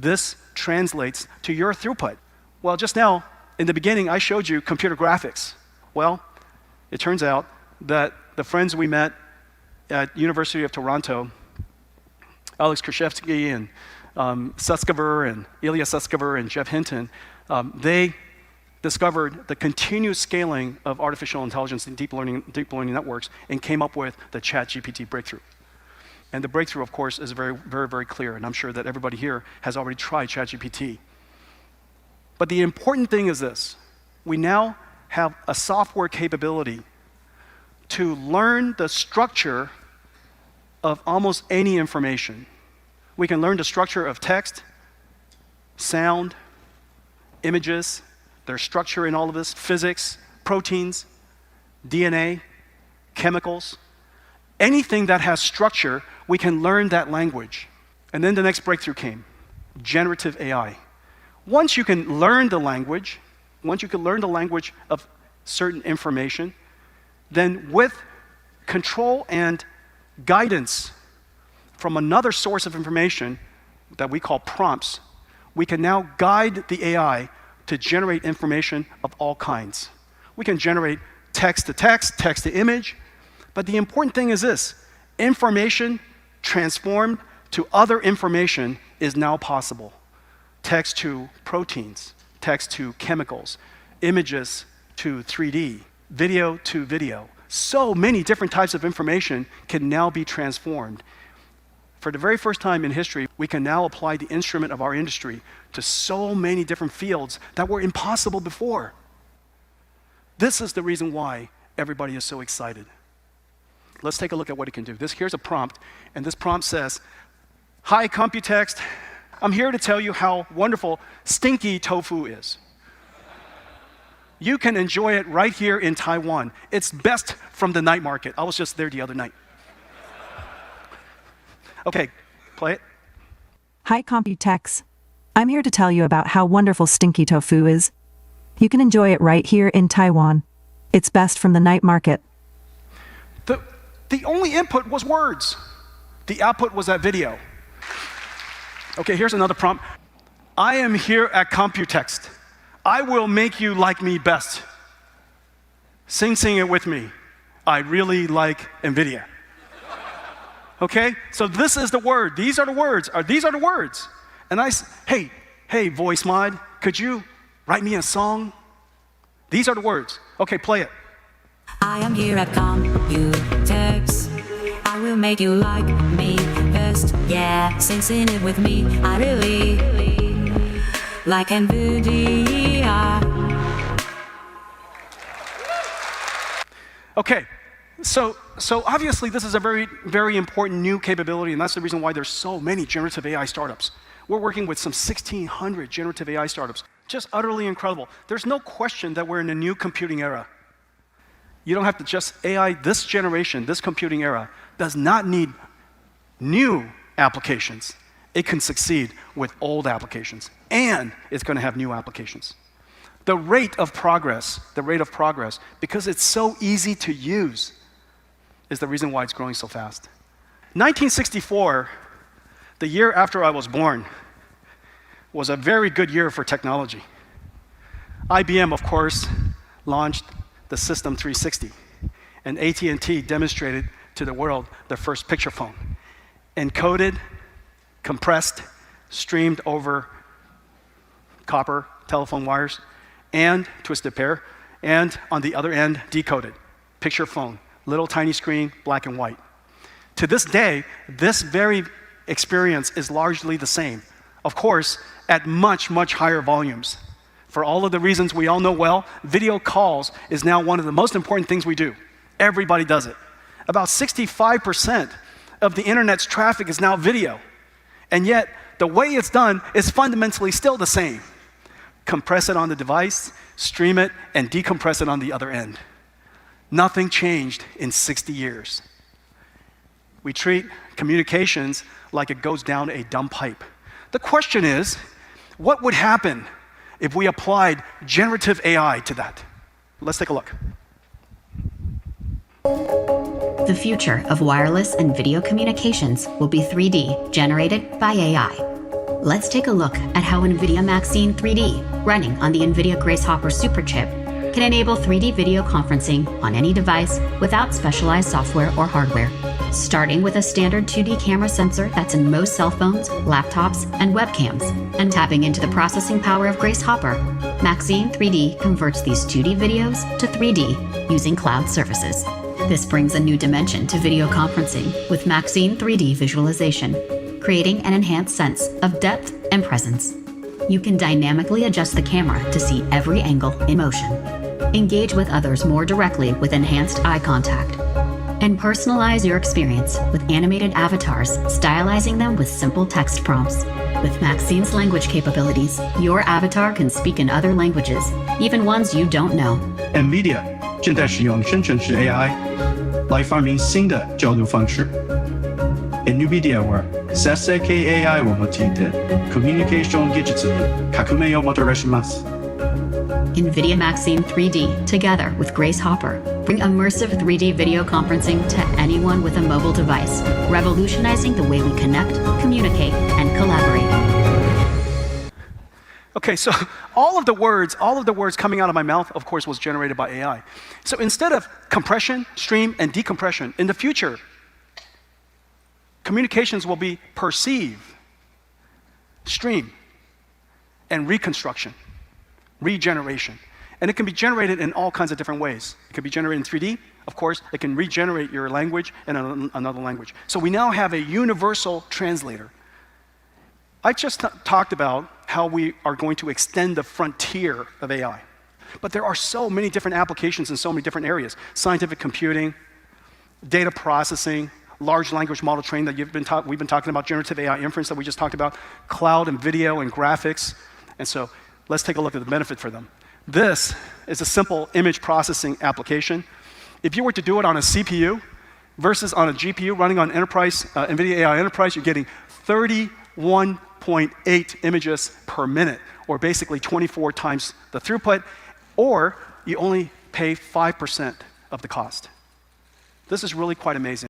this translates to your throughput. Well, just now, in the beginning, I showed you computer graphics. Well, it turns out that the friends we met at University of Toronto, Alex Krzyzewski and Sutskever and Ilya Sutskever and Jeff Hinton, they discovered the continuous scaling of artificial intelligence and deep learning networks and came up with the chatgpt breakthrough. And the breakthrough, of course, is very, very, very clear, and I'm sure that everybody here has already tried chatgpt. But the important thing is this: we now have a software capability to learn the structure of almost any information. We can learn the structure of text, sound, images, their structure in all of this, physics, proteins, DNA, chemicals. Anything that has structure, we can learn that language. And then the next breakthrough came, generative AI. Once you can learn the language of certain information, then with control and guidance from another source of information that we call prompts, we can now guide the AI to generate information of all kinds. We can generate text to text, text to image, but the important thing is this: information transformed to other information is now possible. Text to proteins, text to chemicals, images to 3D, video to video. So many different types of information can now be transformed. For the very first time in history, we can now apply the instrument of our industry to so many different fields that were impossible before. This is the reason why everybody is so excited. Let's take a look at what it can do. Here's a prompt, and this prompt says, "Hi, Computext. I'm here to tell you how wonderful stinky tofu is. You can enjoy it right here in Taiwan. It's best from the night market. I was just there the other night." Okay, play it. Hi, Computex. I'm here to tell you about how wonderful stinky tofu is. You can enjoy it right here in Taiwan. It's best from the night market. The only input was words. The output was that video. Okay, here's another prompt. "I am here at Computext. I will make you like me best. Sing it with me. I really like Nvidia." Okay, so this is the word. These are the words. These are the words. And hey, voice mod, could you write me a song? These are the words. Okay, play it. "I am here at Computex. I will make you like me best. Yeah, sing it with me. I really like Nvidia." Okay, so obviously this is a very, very important new capability, and that's the reason why there's so many generative AI startups. We're working with some 1,600 generative AI startups. Just utterly incredible. There's no question that we're in a new computing era. You don't have to just AI, this generation, this computing era, does not need new applications. It can succeed with old applications, and it's going to have new applications. The rate of progress, because it's so easy to use, is the reason why it's growing so fast. 1964, the year after I was born, was a very good year for technology. IBM, of course, launched the System 360, and AT&T demonstrated to the world their first picture phone. Encoded, compressed, streamed over copper telephone wires, and twisted pair, and on the other end, decoded. Picture phone, little tiny screen, black and white. To this day, this very experience is largely the same. Of course, at much, much higher volumes. For all of the reasons we all know well, video calls is now one of the most important things we do. Everybody does it. About 65% of the internet's traffic is now video. And yet, the way it's done is fundamentally still the same. Compress it on the device, stream it, and decompress it on the other end. Nothing changed in 60 years. We treat communications like it goes down a dumb pipe. The question is, what would happen if we applied generative AI to that? Let's take a look. The future of wireless and video communications will be 3D, generated by AI. Let's take a look at how Nvidia Maxine 3D, running on the Nvidia Grace Hopper Superchip, can enable 3D video conferencing on any device without specialized software or hardware. Starting with a standard 2D camera sensor that's in most cell phones, laptops, and webcams, and tapping into the processing power of Grace Hopper, Maxine 3D converts these 2D videos to 3D using cloud services. This brings a new dimension to video conferencing with Maxine 3D visualization, creating an enhanced sense of depth and presence. You can dynamically adjust the camera to see every angle in motion, engage with others more directly with enhanced eye contact, and personalize your experience with animated avatars, stylizing them with simple text prompts. With Maxine's language capabilities, your avatar can speak in other languages, even ones you don't know. Nvidia 正在使用生成式 AI 来发明新的交流方式。Nvidia は生成系 AI を用いてコミュニケーション技術に革命をもたらします。Nvidia Maxine 3D, together with Grace Hopper, bring immersive 3D video conferencing to anyone with a mobile device, revolutionizing the way we connect, communicate, and collaborate. Okay, so all of the words coming out of my mouth, of course, was generated by AI. So instead of compression, stream, and decompression, in the future, communications will be perceive, stream, and reconstruction, regeneration. And it can be generated in all kinds of different ways. It can be generated in 3D. Of course, it can regenerate your language in another language. So we now have a universal translator. I just talked about how we are going to extend the frontier of AI. But there are so many different applications in so many different areas. Scientific computing, data processing, large language model training that we've been talking about, generative AI inference that we just talked about, cloud and video and graphics. And so let's take a look at the benefit for them. This is a simple image processing application. If you were to do it on a CPU versus on a GPU running on Enterprise, Nvidia AI Enterprise, you're getting 31.8 images per minute, or basically 24 times the throughput, or you only pay 5% of the cost. This is really quite amazing.